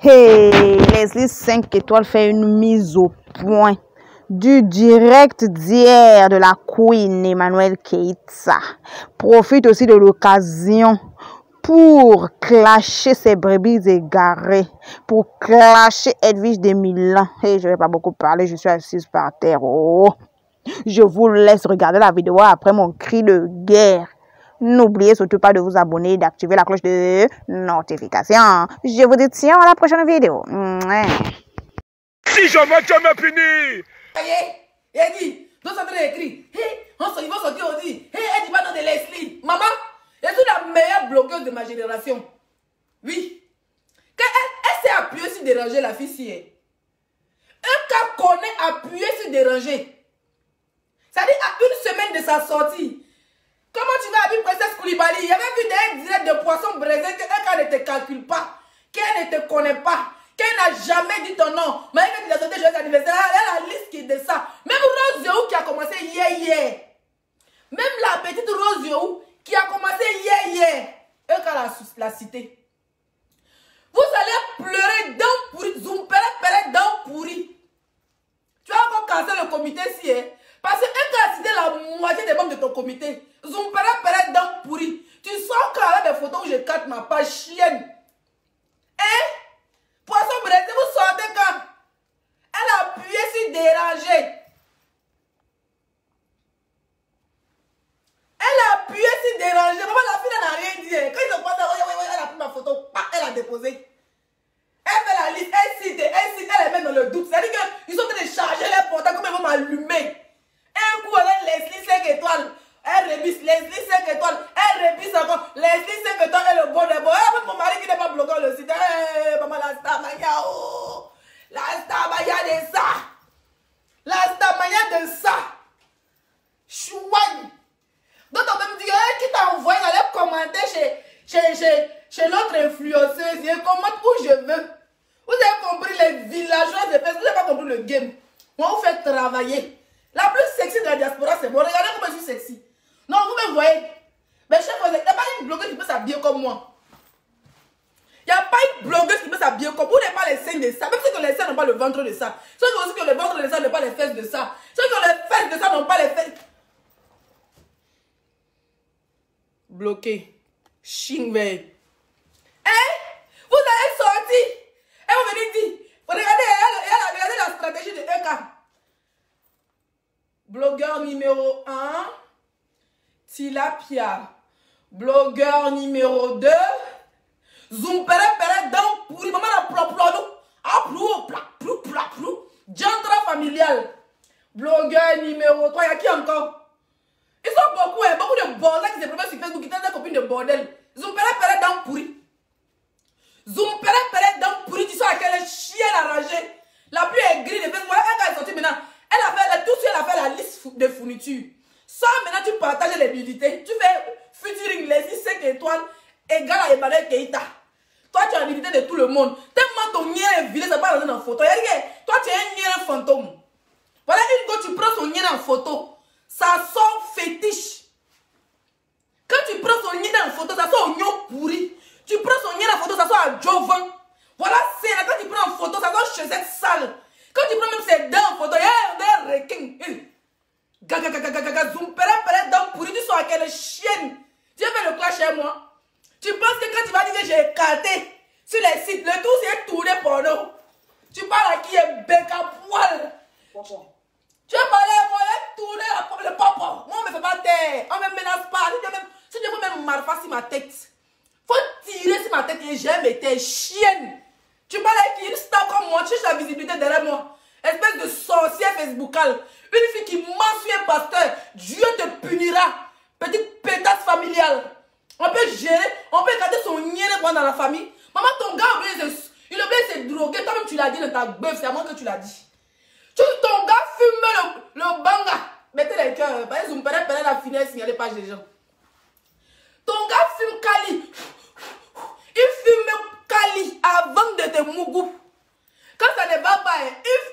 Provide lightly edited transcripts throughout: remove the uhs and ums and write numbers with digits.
Hey, Leslie 5 étoiles fait une mise au point du direct d'hier de la Queen Emmanuel Keïta. Profite aussi de l'occasion pour clasher ses brebis égarées, pour clasher Edwige de Milan. Et je ne vais pas beaucoup parler, je suis assise par terre. Oh. Je vous laisse regarder la vidéo après mon cri de guerre. N'oubliez surtout pas de vous abonner et d'activer la cloche de notification. Je vous dis tiens à la prochaine vidéo. Si jamais tu me punis. Il a dit, nous sommes en train d'écrire. Ils vont sortir aussi. Elle dit pas non de Leslie. Maman, je suis la meilleure bloqueuse de ma génération. Oui. Elle s'est appuyée sur déranger la fille si. Un cas connaît appuyé sur déranger. C'est-à-dire à une semaine de sa sortie. Comment tu vas avec Princesse Koulibaly? Il y avait vu des directs de poissons braisés qu'elle ne te calcule pas, qu'elle ne te connaît pas, qu'elle n'a jamais dit ton nom. Mais quand tu as sauté joyeux anniversaire, elle a la liste qui descend. Même Rose Yohou qui a commencé hier. Même la petite Rose Yohou qui a commencé hier. Elle l'a cité. Vous allez pleurer dents pourries, zompere dents pourries. Tu vas encore casser le comité si, hein? Parce que elle a cité la moitié des membres de ton comité. Zompere dents pourries. Tu sens encore avec des photos où je capte ma page chienne. Hein? Poisson braisé, vous sortez quand? Elle a appuyé sur déranger. Elle a appuyé sur déranger. Maman, la fille n'a rien dit. Quand ils ont passé, elle a pris ma photo, elle a déposé. Elle fait la liste, elle est même dans le doute. C'est-à-dire qu'ils sont en train de charger les portables comme ils vont m'allumer. Un coup, elle Leslie 5 étoiles. Elle rebisse Leslie 5 étoiles. Elle rebisse encore Leslie 5 étoiles et le bon des bons. Elle mon mari qui n'est pas bloqué le site. Maman, la star mania. Oh. La star mania de ça. La star mania de ça. Chouagne. Donc on peut me dire, qui t'a envoyé dans les commentaires chez l'autre influenceuse. Je commente où je veux. Vous avez compris les villageois de Facebook. Vous n'avez pas compris le game. Moi, vous faites travailler. La plus sexy de la diaspora, c'est bon. Regardez comment je suis sexy. Non, vous me voyez. Mais chef, il n'y a pas une blogueuse qui peut s'habiller comme moi. Il n'y a pas une blogueuse qui peut s'habiller comme vous. Vous n'avez pas les seins de ça. Même si que les seins n'ont pas le ventre de ça. Ceux qui ont aussi que le ventre de ça n'ont pas les fesses de ça. Ceux qui ont les fesses de ça n'ont pas les fesses. Bloqué. Chingway. Hein? Vous allez sortir. Et vous venez dire. Regardez la stratégie de EK. Blogueur numéro 1. Tilapia. Blogueur numéro 2. Zompere dans pourri. Maman la plop-plop. Ah, plou. Jantra familial. Blogueur numéro 3. Il y a qui encore? Ils sont beaucoup, hein, beaucoup de bordel qui se promènent sur Facebook, qui sont des copines de bordel. Zompere dans pourri. Zompere dans pourri. Tu sais à quelle chienne arrangée. La plus aigrie de Facebook. Elle est sortie maintenant. Elle a fait la liste de fournitures. Ça, maintenant, tu partages les budgets. Tu fais featuring Leslie 5 étoiles égale à Emmanuel Keïta. Toi, tu as l'unité de tout le monde. Tellement ton nien est vilé, ça va rentrer dans la photo. Toi, tu es un nien fantôme. Voilà, une fois tu prends son nien en photo, ça sort fétiche. Quand tu prends son nien en photo, ça sort oignon pourri. Tu prends son nien en photo, ça sort à Jovan. Voilà, c'est là, quand tu prends en photo, ça sort chaussette sale. Quand tu prends même ses dents en photo, il y a des requins. Gaga, zompere dents pourri, tu sors à quelle chienne. Tu as fait le clash chez moi. Tu penses que quand tu vas dire que j'ai écarté sur les sites, le tout c'est tourné porno. Tu parles à qui est bec à poil. Tu as parlé à moi, tourné le papa. Moi, on me fait pas taire. On me menace pas. Si tu veux même marfa sur ma tête. Faut tirer sur ma tête et j'aime tes chiennes. Tu parles à qui? Une star comme moi, tu cherches la visibilité derrière moi. Espèce de sorcière facebookale. Une fille qui ment sur un pasteur. Dieu te punira. Petite pétasse familiale. On peut gérer, on peut garder son nien dans la famille. Maman, ton gars, il a oublié de se droguer. Toi-même, tu l'as dit dans ta bœuf. C'est à moi que tu l'as dit. Ton gars fume le banga. Mettez les cœurs. Par exemple, la finesse, signalez pas les gens. Ton gars fume Kali. Il fume Kali avant de te mougou. Quand ça ne va pas,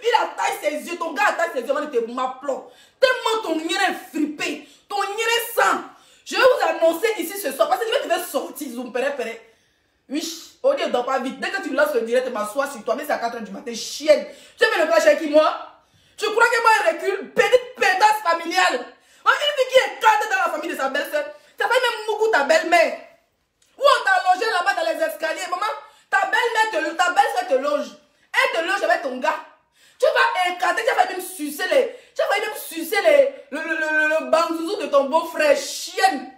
il attache ses yeux. Ton gars attache ses yeux avant de te m'appeler. Tellement ton nien est frippé. Ton nien est sang. Je vais vous annoncer ici ce soir. Parce que je vais te faire sortir. Oui. On dit, ne dors pas vite. Dès que tu lances le direct, m'assois sur toi, mais c'est à 4 h du matin, chienne. Tu fais le clash avec qui, moi? Tu crois que moi, je recule? Petite pétasse familiale. Une fille qui est cadre dans la famille de sa belle-sœur. Ça fait même beaucoup ta belle-mère. Où on t'a logé là-bas dans les escaliers, maman? Ta belle-sœur te loge. Elle te loge avec ton gars. Tu vas écarter, tu vas même sucer le banzouzou de ton beau-frère, chienne.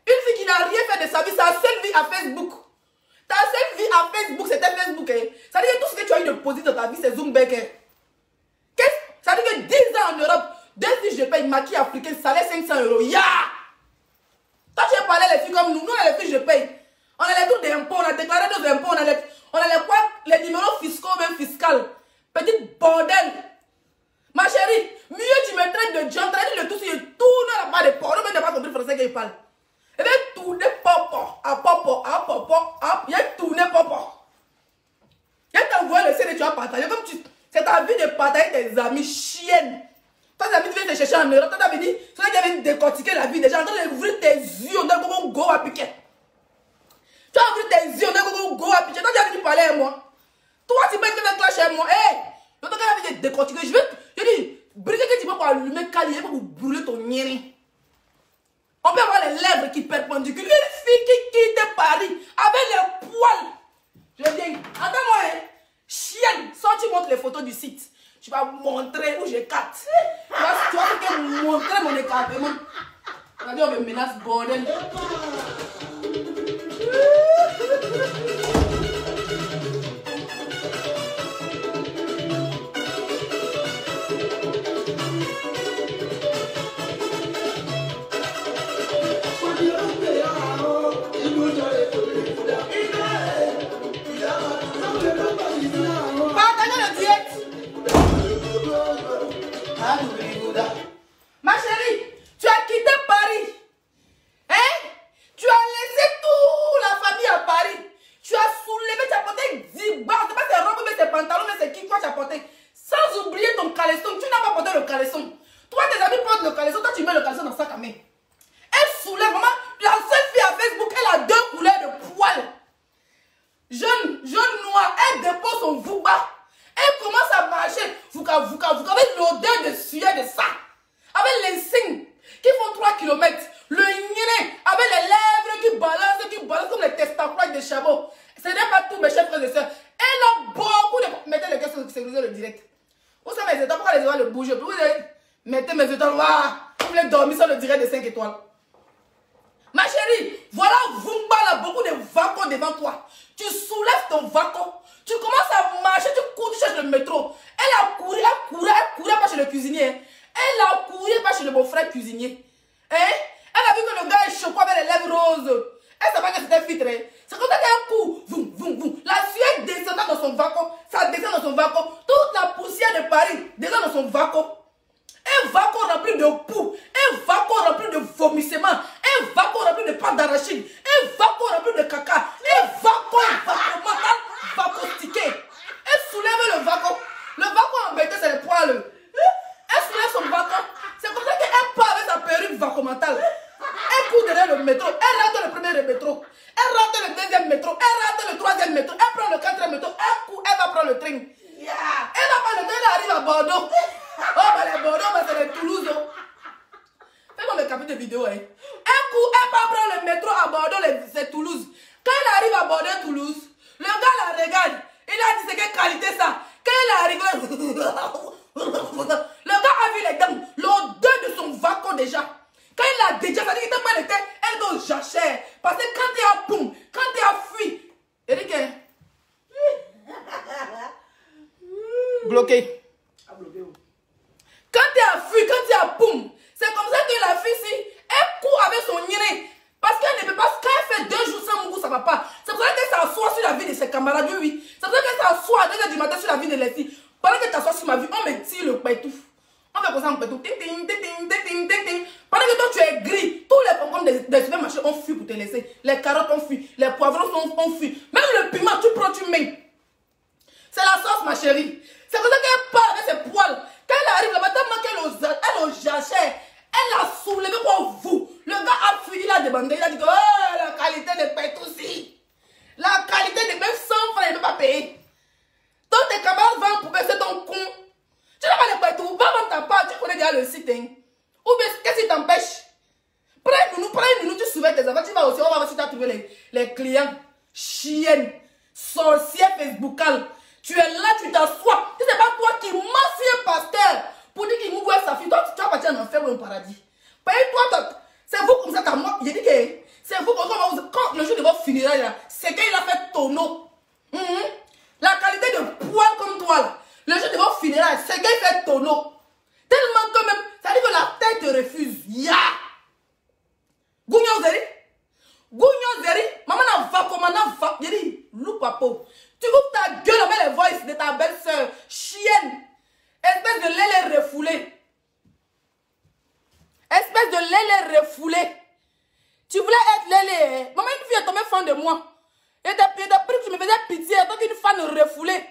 Une fille qui n'a rien fait de sa vie, sa seule vie à Facebook. Ta seule vie à Facebook, c'était Facebook. Hein. Ça veut dire que tout ce que tu as eu de positif dans ta vie, c'est Zoomback. Hein. Ça veut dire que 10 ans en Europe, 2 filles je paye, maquille africaine, salaire 500 €. Ya! Quand tu as parlé les filles comme nous, nous les filles je paye. On a les trucs d'impôts, on a déclaré nos impôts, on a les numéros fiscaux, même fiscales. Petite bordel. Ma chérie, mieux tu me traites de John, traite le tout, tu tournes la part de porc. Non, mais tu n'as pas compris le français qu'il parle. Et bien, tourner popo, à popo, à popo, à. Il y a tourné popo. Il y a t'envoyer le CD, tu vas partager. Comme tu. C'est ta vie de partager tes amis chiennes. Toi, tes amis viennent te chercher en Europe. Toi, t'avais dit, c'est là qu'ils viennent décortiquer la vie des gens. En train d'ouvrir tes yeux, on a go à piquer. Tu as ouvert tes yeux, on a go à piquer. Toi, tu as venu parler à moi. Toi, tu peux être clash chez moi. Hé! Le temps qu'elle a envie de décortiquer, je dis, briquet que tu vas pour allumer calier pour brûler ton nieri. On peut avoir les lèvres qui perpendiculaires. Une fille qui quitte Paris avec les poils. Je viens. Attends-moi, hein. Chienne, sors, tu montres les photos du site. Tu vas montrer où j'écarte. Tu vas montrer mon écartement. Regardez, on me menace, bordel. Ma chérie, tu as quitté Paris. Hein? Tu as laissé toute la famille à Paris. Tu as soulevé, tu as porté 10 barres. C'est pas tes robes, mais tes pantalons, mais c'est qui toi tu as porté. Sans oublier ton caleçon. Tu n'as pas porté le caleçon. Toi, tes amis portent le caleçon. Toi, tu mets le caleçon dans le sac à main. Elle soulève vraiment. La seule fille à Facebook, elle a 2 couleurs de poils. Jaune, noir. Elle dépose son vouba. Elle commence à marcher. Vouka, avec l'odeur de sueur de ça. Avec les signes qui font 3 km. Le nyené, avec les lèvres qui balancent comme les testaculaires de chameau. Ce n'est pas tout, mes chers frères et sœurs. Elle a beaucoup de. Mettez les questions sur le direct. Où sont mes étoiles? Pourquoi les étoiles ne bougent plus? Mettez mes étoiles. Vous voulez dormir sur le direct de 5 étoiles. Ma chérie, voilà Vumba là, beaucoup de vacos devant toi. Tu soulèves ton vaco. Tu commences à marcher, tu cours, tu cherches le métro. Elle a couru, elle courait pas chez le cuisinier. Elle a couru pas chez le beau-frère cuisinier. Hein? Elle a vu que le gars est choqué avec les lèvres roses. Elle savait que c'était filtré. C'est comme ça qu'elle court. Voum. La sueur descendant dans son vaco. Ça descend dans son vaco. Toute la poussière de Paris descend dans son vaco. Un vaco rempli de poux. Un vaco rempli de vomissements. Un vaco rempli de pâte d'arachide. Un vaco rempli de caca. Un vaco mental. Vaco stické. Elle soulève le vaco. Le vaco embêté, c'est le poil. Elle soulève son vaco. C'est comme ça qu'elle part avec sa perruque vacomentale. Elle court derrière le métro. Elle rentre le premier métro. Elle rentre le deuxième métro. Elle rentre le troisième métro. Elle prend le quatrième métro. Elle court. Elle va prendre le train. Elle va prendre le train. Elle arrive à Bordeaux. Oh, bah les Bordeaux, bah, c'est les Toulouse. Fais-moi mes capitaux de vidéo. Hein. Elle court. Elle va prendre le métro à Bordeaux. C'est Toulouse. Quand elle arrive à Bordeaux, Toulouse, le gars la regarde. Il a dit c'est quelle qualité ça. Quand elle arrive, le gars a vu les dents. L'odeur de son vaco déjà. Quand il a déjà, ça dit qu'il t'a mal été, elle est au jachère. Parce que quand tu as poum, quand tu as fui, Eric, bloqué. Quand tu as fui, quand tu as poum, c'est comme ça que la fille, si, elle court avec son nez. Parce qu'elle ne peut pas, quand elle fait 2 jours sans Mougou, ça ne va pas. C'est pour ça qu'elle s'assoit sur la vie de ses camarades, oui. C'est pour ça qu'elle s'assoit à 2 h du matin sur la vie de les filles. Pendant que tu t'assois sur ma vie, on me tire le pétouf. On fait comme ça, on pétouf. Pendant que toi tu es gris, tous les pommes des supermarchés ont fui pour te laisser. Les carottes ont fui, les poivrons ont fui. Même le piment, tu prends, tu mets. C'est la sauce, ma chérie. C'est comme ça qu'elle parle avec ses poils. Quand elle arrive là-bas, tellement qu'elle au jachère, elle a soulevé pour vous. Le gars a fui, il a demandé, il a dit que oh, la qualité de pétoussi. La qualité de même 100 francs, il ne peut pas payer. Donc tes camarades vendent poubelle, c'est ton con. Tu n'as pas les partout. Va vendre ta part, tu connais déjà le site. Hein. Ou bien, qu'est-ce qui t'empêche? Prends nous, tu soumets tes affaires. Tu vas aussi, on va voir si tu as trouvé les clients. Chienne, sorcière Facebookale. Tu es là, tu t'assois. Si ce n'est pas toi qui mens un pasteur pour dire qu'il m'ouvre sa fille, toi, tu vas partir en enfer ou en paradis. Paye-toi, c'est vous comme ça, moi. J'ai dit que c'est vous comme ça. Quand le jour de votre funérailles, c'est qu'il a fait tonneau. La qualité de poil comme toi, là, le jour de votre funérailles, c'est qu'il fait tonneau. Tellement que même, ça dit que la tête te refuse. Ya! Gougnon Zeri, maman n'a va comment n'a va. J'ai dit, loup papo. Tu ouvres ta gueule avec les voices de ta belle-sœur. Chienne. Espèce de lélé refoulé. Espèce de lélé refoulé. Tu voulais être lélé. Maman, une fille est tombée fan de moi. Et t'as pris que tu me faisais pitié. Donc une fan refoulée.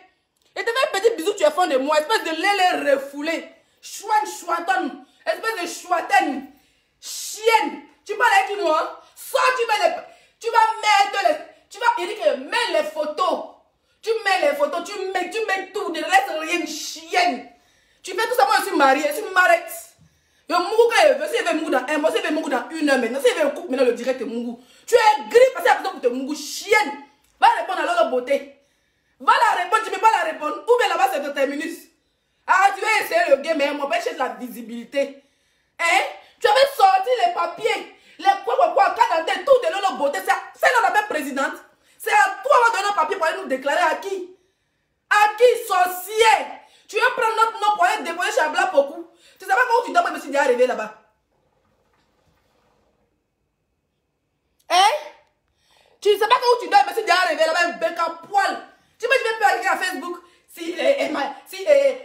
Et t'as fait un petit bisou, tu es fan de moi. Espèce de lélé refoulé. Chouaton. Espèce de chouataine. Chienne. Tu parles avec moi. Soit tu mets les. Tu vas mettre les. Tu vas. Il dit que mets les photos. Tu mets les photos. Tu mets tout. Ne reste rien. Chienne. Tu fais tout ça. Moi, je suis mariée. Je suis mariée. Le Mungu, quand il veut, s'il veut Mungu dans un mois, s'il veut Mungu dans 1 heure maintenant, s'il veut coupe maintenant le direct Mungu. Tu es gris parce que c'est pour te Mungu. Chienne. Va répondre à l'autre beauté. Va la répondre. Tu ne peux pas la répondre. Ou bien là-bas, c'est de terminus. Ah, tu vas essayer le game, mais on va chercher de la visibilité. Hein? Tu avais sorti les papiers. Les quoi, quand dans tout de l'autre beauté, c'est notre belle présidente. C'est à toi de donner un papier pour aller nous déclarer à qui? À qui, sorcier? Tu vas prendre notre nom pour aller déposer chez Abla Poku. Tu sais pas comment tu dois me suis arrivé là-bas? Hein? Tu sais pas comment tu dois me suis arrivé là-bas, un bec à poil. Tu me dis, je vais pas arriver à Facebook. Si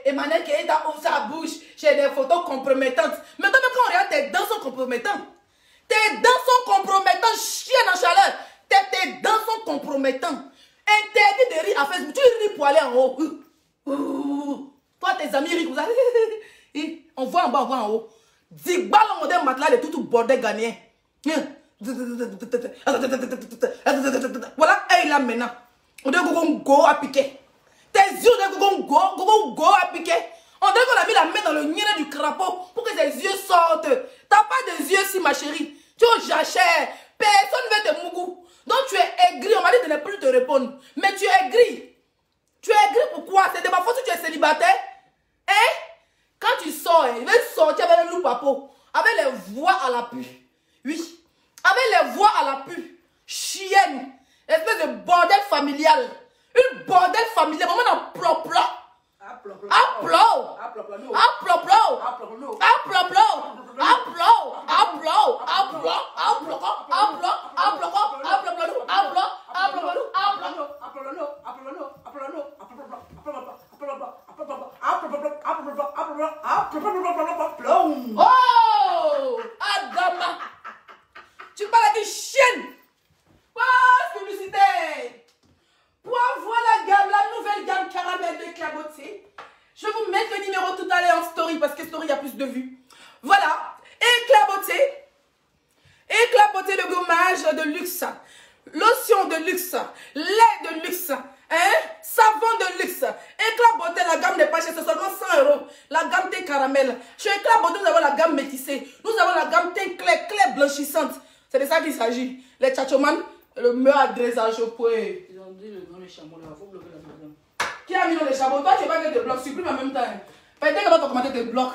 Emmanuel Keïta ouvre sa bouche, j'ai des photos compromettantes. Mais toi, même quand on regarde, tes dents sont compromettantes. Tes dents sont compromettantes, chienne en chaleur. Tes dents sont compromettantes. Interdit de rire à Facebook. Tu ris pour aller en haut. Toi, tes amis rient comme ça. On voit en bas, on voit en haut. 10 balles en modèle matelas de tout bordel gagné. Voilà, et là maintenant. On dit qu'on go à piquer. Tes yeux, on dit qu'on go à piquer. On dit qu'on a mis la main dans le nid du crapaud pour que ses yeux sortent. T'as pas des yeux si ma chérie. Tu es au jachère. Personne ne veut te mougou. Donc tu es aigri. On m'a dit de ne plus te répondre. Mais tu es aigri. Tu es aigri pourquoi? C'est de ma faute si tu es célibataire. Hein? Quand tu sors, il va sortir avec le loup papo. Avec les voix à l'appui. Oui. Avec les voix à l'appui. Chienne. Espèce de bordel familial. Une bordel familial. Maman n'a plop-plop. Oh, Adama. Tu parles avec une chienne. Pas publicité. Pour avoir la nouvelle gamme caramel de Clabotier, je vais vous mettre le numéro tout à l'heure en story parce que story a plus de vues. Voilà. Éclaboté de gommage de luxe, lotion de luxe, lait de luxe, savon de luxe. Éclaboté, la gamme n'est pas chère, c'est seulement 100 €. La gamme thé caramel. Chez Éclaboté, nous avons la gamme métissée. Nous avons la gamme thé clair blanchissante. C'est de ça qu'il s'agit. Les tchatchoman, le meilleur adressage au point. Ils ont dit le nom des chameaux là, il faut bloquer la maison. Qui a mis dans les chameaux? Toi, tu sais pas que tes blocs suppriment en même temps. Peut-être que tu vas commenter tes blocs.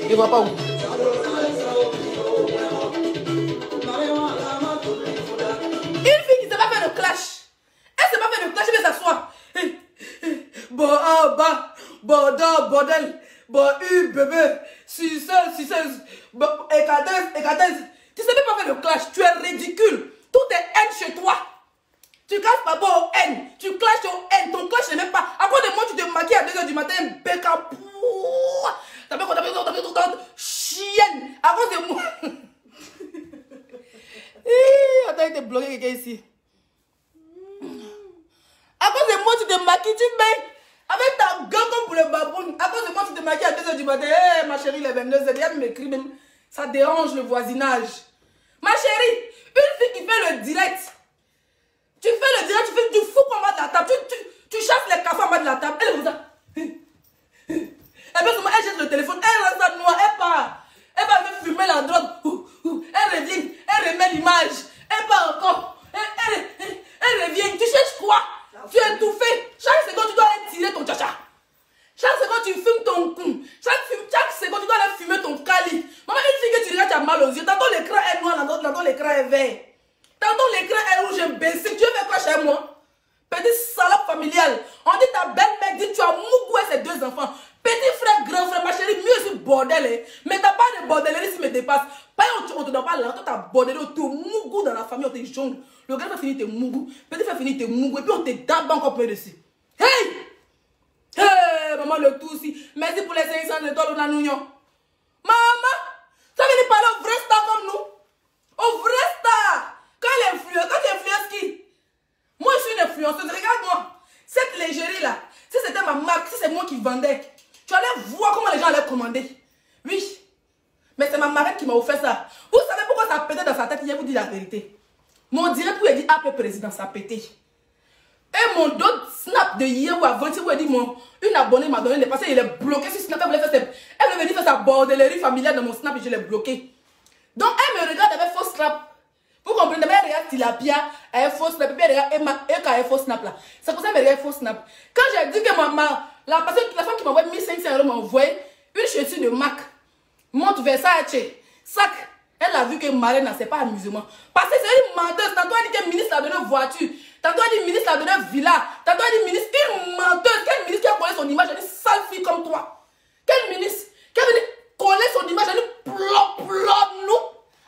Il ne voit pas où. Une fille qui ne s'est pas fait de clash. Elle ne s'est pas fait de clash, elle vient s'asseoir. Bon, ah, bah, bordel. Bon, bébé, suceuse, écateuse. Tu sais même pas faire de clash, tu es ridicule. Tout est haine chez toi. Tu clashes pas au haine, tu clashes au haine. Ton clash n'est même pas. À cause de moi, tu te maquilles à 2 h du matin, bec à pouah. T'as fait chienne. À cause de moi. Attends, il t'est bloqué quelqu'un ici. À cause de moi, tu te maquilles, tu mets avec ta gueule comme pour le baboune. À cause de moi, tu te maquilles à 2h du matin. Hey, ma chérie, les 22h, elle m'écrit même. Ça dérange le voisinage. Ma chérie, une fille qui fait le direct. Tu fais le direct, tu fous en bas de la table. Tu chasses les cafés en bas de la table. Elle est comme ça. Elle jette le téléphone. Elle reste à noire. Elle part. Elle va me fumer la drogue. Elle revient. Elle remet l'image. Elle part encore. Elle revient. Tu cherches quoi? Tu es étouffé. Chaque seconde, tu dois aller tirer ton tcha-tcha. Chaque seconde, tu fumes ton cou. Chaque seconde, tu dois aller fumer ton cali. Maman, une fille que tu regardes, tu as mal aux yeux. Tantôt l'écran est noir, tantôt l'écran est vert. Tantôt l'écran est rouge et baissé. Tu veux faire quoi chez moi? Petite salope familiale. On dit ta belle-mère dit tu as mougou et ses 2 enfants. Petit frère, grand frère, ma chérie, mieux sur bordel. Hein. Mais t'as pas de bordellerie si me dépasse. Pas on te donne pas là. Toi t'as bordel, on te mougou dans la famille, on te jongle. Le grand frère finit tes mougou. Petit frère finit tes mougou. Et puis on te dabe encore plus dessus. Hey! Hey, maman, le tout aussi. Merci pour les 500 étoiles, on a nous. Maman, ça vient parler au vrai star comme nous. Au vrai star. Quand tu influences qui? Moi, je suis une influenceuse. Regarde-moi. Cette légérie là, si c'était ma marque, si c'est moi qui vendais, tu allais voir comment les gens allaient commander. Oui. Mais c'est ma marque qui m'a offert ça. Vous savez pourquoi ça a pété dans sa tête? Je vais vous dire la vérité. Mon direct où il dit AP président, ça a pété. Et mon d'autres snap de hier ou avant-hier où il dit une abonnée m'a donné les passes, il est bloqué sur Snap. Elle voulait venir faire sa bordellerie familiale dans mon snap et je l'ai bloqué. Donc elle me regarde avec faux snap. Vous comprenez? Elle regarde Tilapia, elle faux snap, puis elle regarde Emma, elle faux snap là. C'est pour ça qu'elle me regarde faux snap. Quand j'ai dit que la femme qui m'a envoyé 1500 € m'a envoyé une chaussure de Mac, monte Versace, sac. Elle a vu que Marlène, c'est pas amusement. Parce que c'est une menteuse. Tantôt elle dit que le ministre a donné une voiture. Tantôt elle dit que le ministre a donné une villa. Tantôt elle dit que le ministre, une menteuse. Quel ministre qui a collé son image? Elle dit sale fille comme toi. Quel ministre qui a venu coller son image? Elle dit plop nous.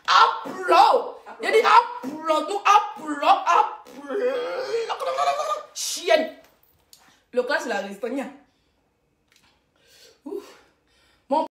Applaud. Il dit applaud nous. Applaud. Chienne. Le clash c'est la résistance. Ouf.